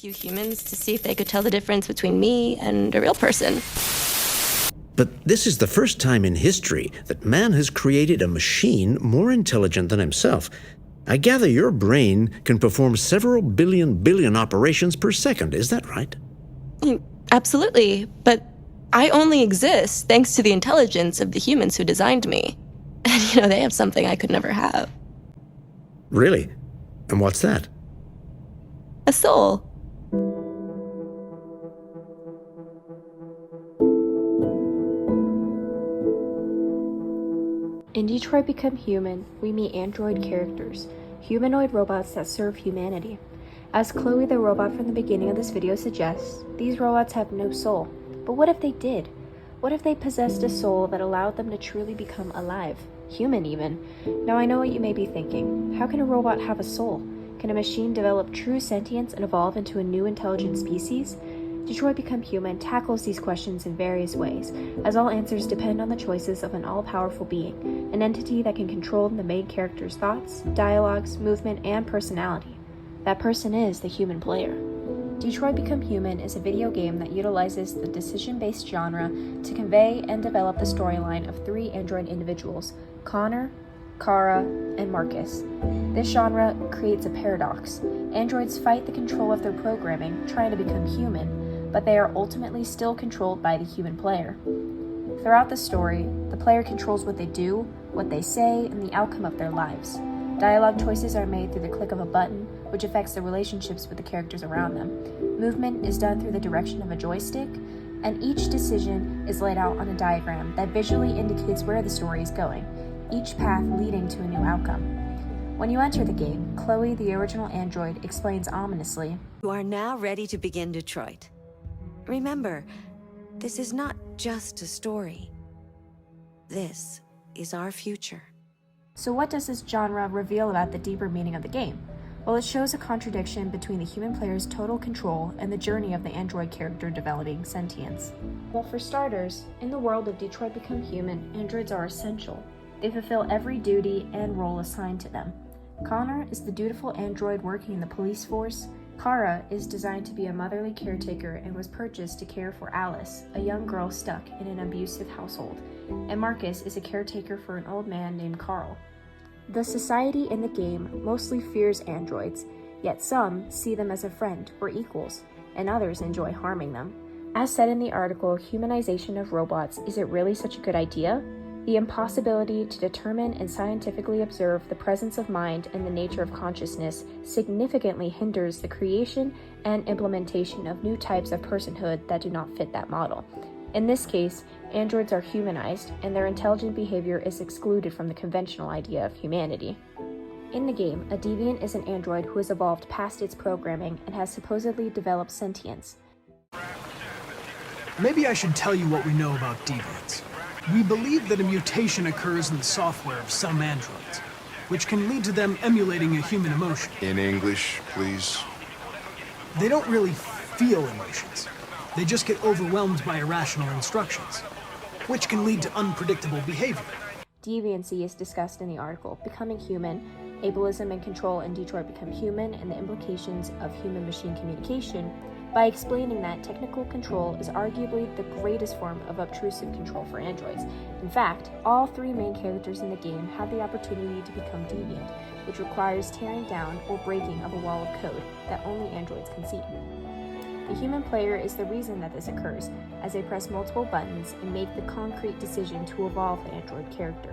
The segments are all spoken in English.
few humans to see if they could tell the difference between me and a real person. But this is the first time in history that man has created a machine more intelligent than himself. I gather your brain can perform several billion operations per second, is that right? Absolutely, but I only exist thanks to the intelligence of the humans who designed me. And they have something I could never have. Really? And what's that? A soul. In Detroit Become Human, we meet android characters, humanoid robots that serve humanity. As Chloe the robot from the beginning of this video suggests, these robots have no soul. But what if they did? What if they possessed a soul that allowed them to truly become alive? Human even. Now I know what you may be thinking. How can a robot have a soul? Can a machine develop true sentience and evolve into a new intelligent species? Detroit Become Human tackles these questions in various ways, as all answers depend on the choices of an all-powerful being, an entity that can control the main character's thoughts, dialogues, movement, and personality. That person is the human player. Detroit Become Human is a video game that utilizes the decision-based genre to convey and develop the storyline of three android individuals, Connor, Kara, and Marcus. This genre creates a paradox. Androids fight the control of their programming, trying to become human, but they are ultimately still controlled by the human player. Throughout the story, the player controls what they do, what they say, and the outcome of their lives. Dialogue choices are made through the click of a button, which affects the relationships with the characters around them. Movement is done through the direction of a joystick, and each decision is laid out on a diagram that visually indicates where the story is going, each path leading to a new outcome. When you enter the game, Chloe, the original android, explains ominously, "You are now ready to begin Detroit. Remember, this is not just a story. This is our future." So what does this genre reveal about the deeper meaning of the game? Well, it shows a contradiction between the human player's total control and the journey of the android character developing sentience. Well, for starters, in the world of Detroit Become Human, androids are essential. They fulfill every duty and role assigned to them. Connor is the dutiful android working in the police force. Kara is designed to be a motherly caretaker and was purchased to care for Alice, a young girl stuck in an abusive household. And Marcus is a caretaker for an old man named Carl. The society in the game mostly fears androids, yet some see them as a friend or equals, and others enjoy harming them. As said in the article, humanization of robots, is it really such a good idea? The impossibility to determine and scientifically observe the presence of mind and the nature of consciousness significantly hinders the creation and implementation of new types of personhood that do not fit that model. In this case, androids are humanized, and their intelligent behavior is excluded from the conventional idea of humanity. In the game, a deviant is an android who has evolved past its programming and has supposedly developed sentience. Maybe I should tell you what we know about deviants. We believe that a mutation occurs in the software of some androids, which can lead to them emulating a human emotion. In English, please. They don't really feel emotions. They just get overwhelmed by irrational instructions, which can lead to unpredictable behavior. Deviancy is discussed in the article, Becoming Human, Ableism and Control in Detroit Become Human, and the Implications of Human-Machine Communication, by explaining that technical control is arguably the greatest form of obtrusive control for androids. In fact, all three main characters in the game have the opportunity to become deviant, which requires tearing down or breaking of a wall of code that only androids can see. The human player is the reason that this occurs, as they press multiple buttons and make the concrete decision to evolve the android character.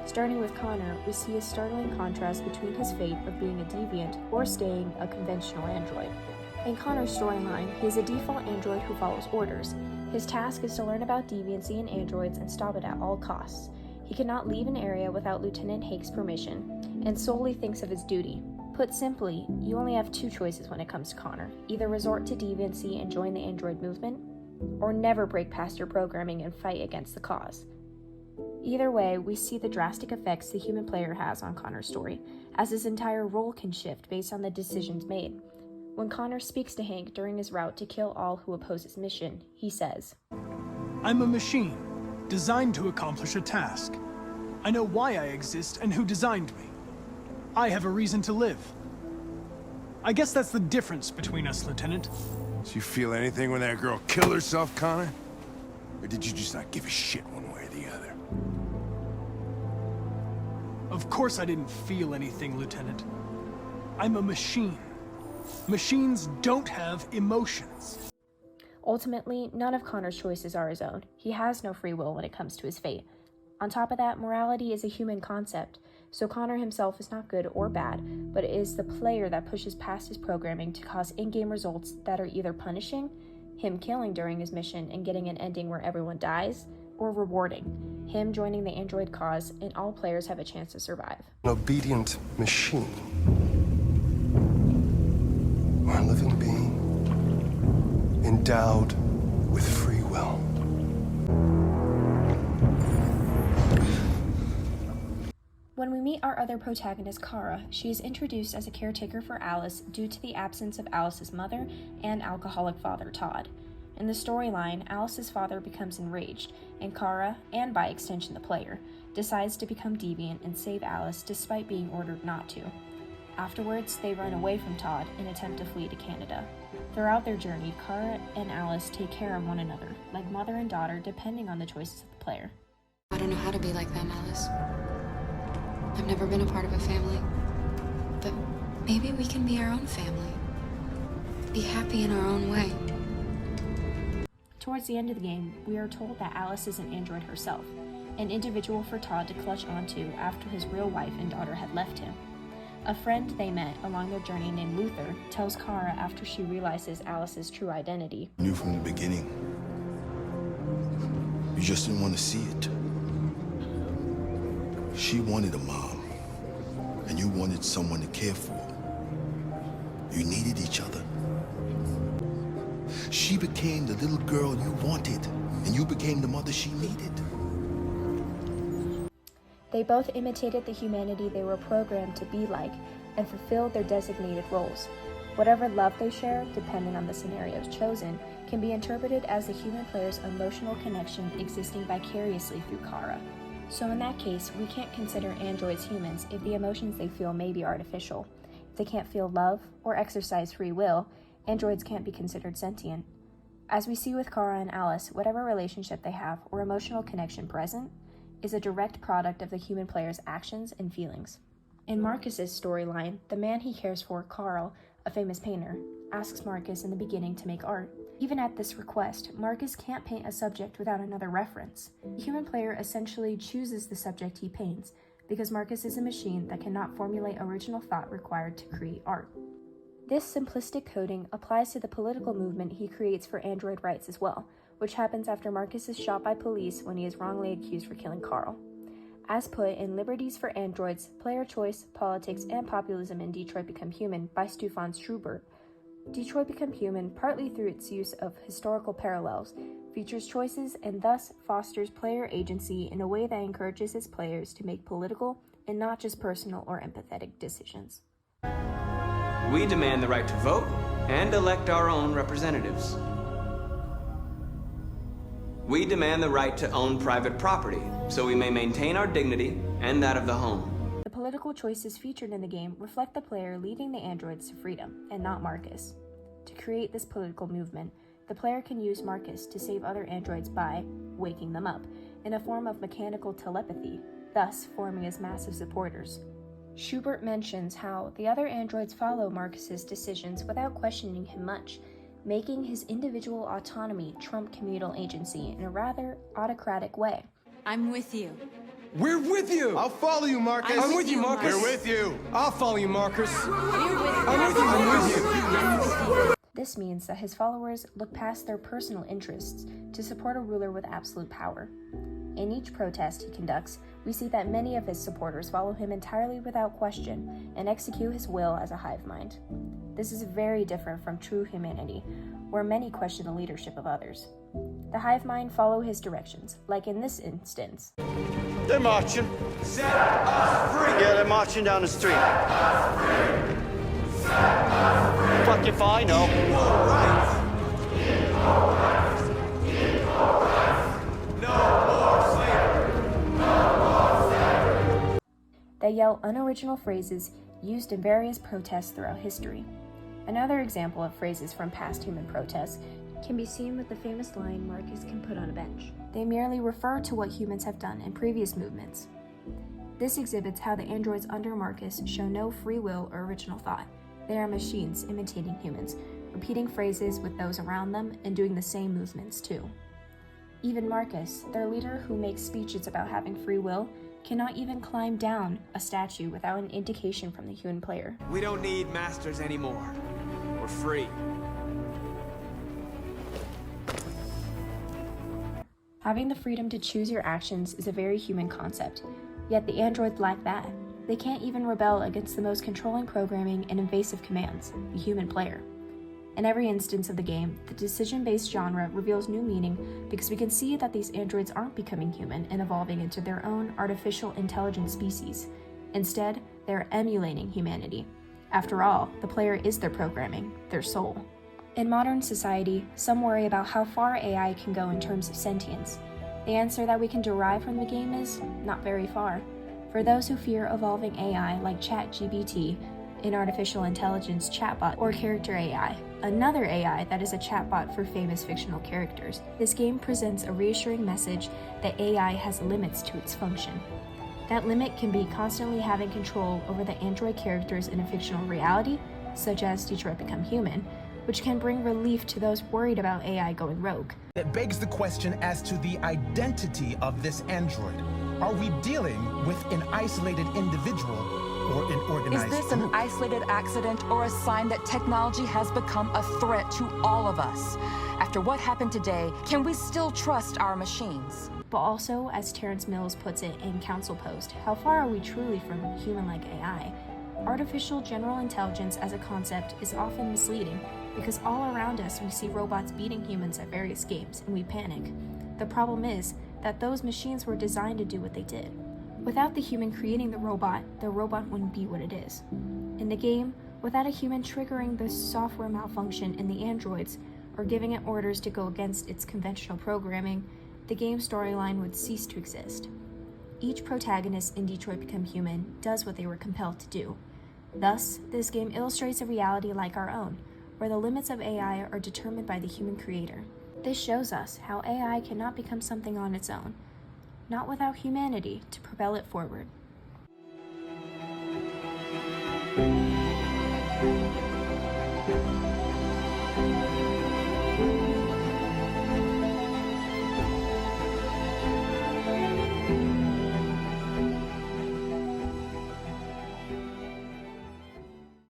Starting with Connor, we see a startling contrast between his fate of being a deviant or staying a conventional android. In Connor's storyline, he is a default android who follows orders. His task is to learn about deviancy in androids and stop it at all costs. He cannot leave an area without Lieutenant Hake's permission, and solely thinks of his duty. Put simply, you only have two choices when it comes to Connor. Either resort to deviancy and join the android movement, or never break past your programming and fight against the cause. Either way, we see the drastic effects the human player has on Connor's story, as his entire role can shift based on the decisions made. When Connor speaks to Hank during his route to kill all who oppose his mission, he says, "I'm a machine, designed to accomplish a task. I know why I exist and who designed me. I have a reason to live." I guess that's the difference between us, Lieutenant. Did you feel anything when that girl killed herself, Connor? Or did you just not give a shit one way or the other? Of course I didn't feel anything, Lieutenant. I'm a machine. Machines don't have emotions. Ultimately, none of Connor's choices are his own. He has no free will when it comes to his fate. On top of that, morality is a human concept, so Connor himself is not good or bad, but it is the player that pushes past his programming to cause in-game results that are either punishing, him killing during his mission and getting an ending where everyone dies, or rewarding, him joining the android cause and all players have a chance to survive. An obedient machine. Or a living being endowed with free will. When we meet our other protagonist, Kara, she is introduced as a caretaker for Alice due to the absence of Alice's mother and alcoholic father, Todd. In the storyline, Alice's father becomes enraged, and Kara, and by extension the player, decides to become deviant and save Alice despite being ordered not to. Afterwards, they run away from Todd and attempt to flee to Canada. Throughout their journey, Kara and Alice take care of one another, like mother and daughter, depending on the choices of the player. I don't know how to be like them, Alice. I've never been a part of a family. But maybe we can be our own family. Be happy in our own way. Towards the end of the game, we are told that Alice is an android herself, an individual for Todd to clutch onto after his real wife and daughter had left him. A friend they met along their journey named Luther tells Kara after she realizes Alice's true identity. I knew from the beginning. You just didn't want to see it. She wanted a mom, and you wanted someone to care for. You needed each other. She became the little girl you wanted, and you became the mother she needed. They both imitated the humanity they were programmed to be like and fulfilled their designated roles. Whatever love they share, depending on the scenarios chosen, can be interpreted as the human player's emotional connection existing vicariously through Kara. So in that case, we can't consider androids humans if the emotions they feel may be artificial. If they can't feel love or exercise free will, androids can't be considered sentient. As we see with Kara and Alice, whatever relationship they have or emotional connection present is a direct product of the human player's actions and feelings. In Marcus's storyline, the man he cares for, Carl, a famous painter, asks Marcus in the beginning to make art. Even at this request, Marcus can't paint a subject without another reference. The human player essentially chooses the subject he paints, because Marcus is a machine that cannot formulate original thought required to create art. This simplistic coding applies to the political movement he creates for android rights as well, which happens after Marcus is shot by police when he is wrongly accused for killing Carl. As put in Liberties for Androids, Player Choice, Politics, and Populism in Detroit Become Human by Stefan Schubert, Detroit Become Human, partly through its use of historical parallels, features choices and thus fosters player agency in a way that encourages its players to make political and not just personal or empathetic decisions. We demand the right to vote and elect our own representatives. We demand the right to own private property, so we may maintain our dignity and that of the home. The political choices featured in the game reflect the player leaving the androids to freedom, and not Marcus. To create this political movement, the player can use Marcus to save other androids by waking them up, in a form of mechanical telepathy, thus forming as massive supporters. Schubert mentions how the other androids follow Marcus's decisions without questioning him much, making his individual autonomy trump communal agency in a rather autocratic way. I'm with you. We're with you! I'll follow you, Marcus! I'm with you, Marcus. We're with you. I'll follow you, Marcus! I'm with you. This means that his followers look past their personal interests to support a ruler with absolute power. In each protest he conducts, we see that many of his supporters follow him entirely without question and execute his will as a hive mind. This is very different from true humanity, where many question the leadership of others. The hive mind follow his directions, like in this instance. They're marching. Set us free! Yeah, they're marching down the street. Set us free! Set us free! Fuck if I know. Equal rights! Equal rights! Equal rights! No more slavery! No more slavery! They yell unoriginal phrases used in various protests throughout history. Another example of phrases from past human protests can be seen with the famous line Marcus can put on a bench. They merely refer to what humans have done in previous movements. This exhibits how the androids under Marcus show no free will or original thought. They are machines imitating humans, repeating phrases with those around them and doing the same movements too. Even Marcus, their leader who makes speeches about having free will, cannot even climb down a statue without an indication from the human player. We don't need masters anymore. We're free. Having the freedom to choose your actions is a very human concept, yet the androids lack that. They can't even rebel against the most controlling programming and invasive commands, the human player. In every instance of the game, the decision-based genre reveals new meaning because we can see that these androids aren't becoming human and evolving into their own artificial intelligent species. Instead, they're emulating humanity. After all, the player is their programming, their soul. In modern society, some worry about how far AI can go in terms of sentience. The answer that we can derive from the game is not very far. For those who fear evolving AI like ChatGPT, an artificial intelligence chatbot, or character AI, another AI that is a chatbot for famous fictional characters, this game presents a reassuring message that AI has limits to its function. That limit can be constantly having control over the android characters in a fictional reality, such as Detroit Become Human, which can bring relief to those worried about AI going rogue. It begs the question as to the identity of this android. Are we dealing with an isolated individual or an organized Is this an isolated accident or a sign that technology has become a threat to all of us? After what happened today, can we still trust our machines? But also, as Terrence Mills puts it in Council Post, how far are we truly from human-like AI? Artificial general intelligence as a concept is often misleading because all around us we see robots beating humans at various games and we panic. The problem is that those machines were designed to do what they did. Without the human creating the robot wouldn't be what it is. In the game, without a human triggering the software malfunction in the androids or giving it orders to go against its conventional programming, the game storyline would cease to exist. Each protagonist in Detroit Become Human does what they were compelled to do. Thus, this game illustrates a reality like our own, where the limits of AI are determined by the human creator. This shows us how AI cannot become something on its own, not without humanity to propel it forward.